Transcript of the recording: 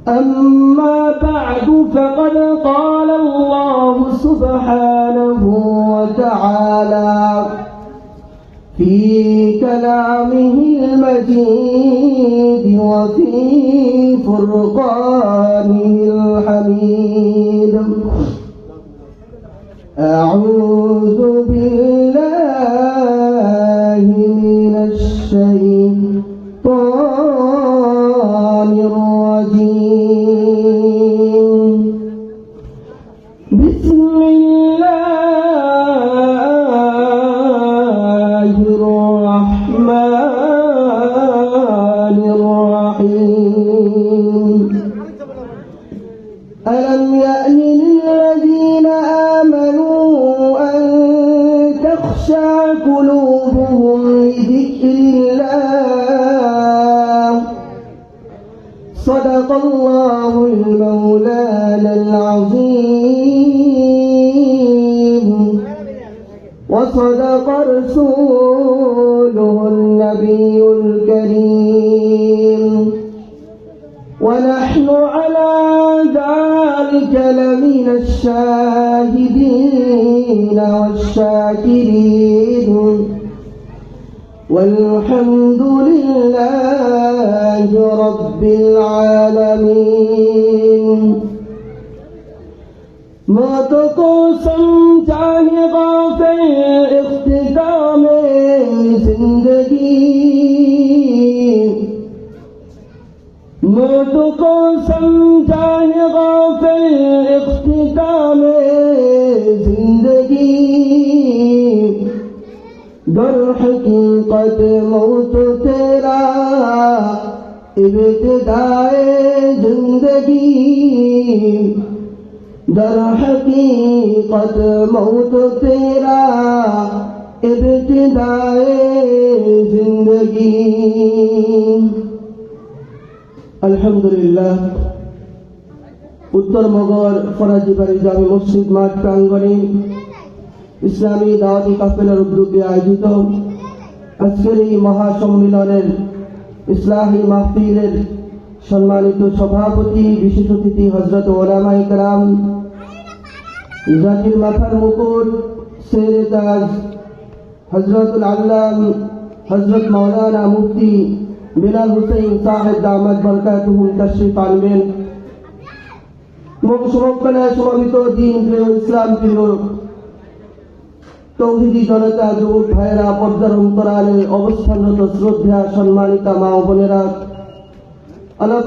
أما بعد فقد قال الله سبحانه وتعالى في كلامه المجيد وفي فرقانه الحميد. أعوذ بالله من الشيطان الرجيم. بسم الله الرحمن الرحيم. ألم يأن للذين آمنوا أن تخشع قلوبهم لذكر الله. صدق الله المولانا العظيم وصدق رسوله النبي الكريم ونحن على ذلك لمن الشاهدين والشاكرين والحمد لله رب العالمين. मौत को समझा है गाफिल इख्तिताम जिंदगी. मौत को समझा है गाफिल इख्तिताम जिंदगी. दर हकीकत मौत तेरा इब्तिदाए जिंदगी. दर हकीकत मौत तेरा इब्तिदाए जिंदगी. अल्हम्दुलिल्लाह उत्तर मगर फराजी बाड़ी जामे मस्जिद माठ प्रांगणे इस्लामी दाওয়াতি কাফেলার উদ্যোগে আয়োজিত আজকের এই মহাসম্মেলনের ইসলাহি মাহফিলের সম্মানিত সভাপতি বিশেষ অতিথি হযরত উলামায়ে কেরাম জাতির মাথার মুকুট শেরে তাজ হযরতুল আল্লাম হযরত মাওলানা মুফতি বিলাল হুসাইন সাহেব দামাত বরকাতুহুম তাশরিফ আনবেন. সমকালীন সমাবেত দিন প্রিয় ইসলাম প্রিয় তৌহিদি জনতা যুবক ভাইয়েরা পর্দার অন্তরালে অবস্থানরত শ্রদ্ধা সম্মানিতা মা ও বোনেরা,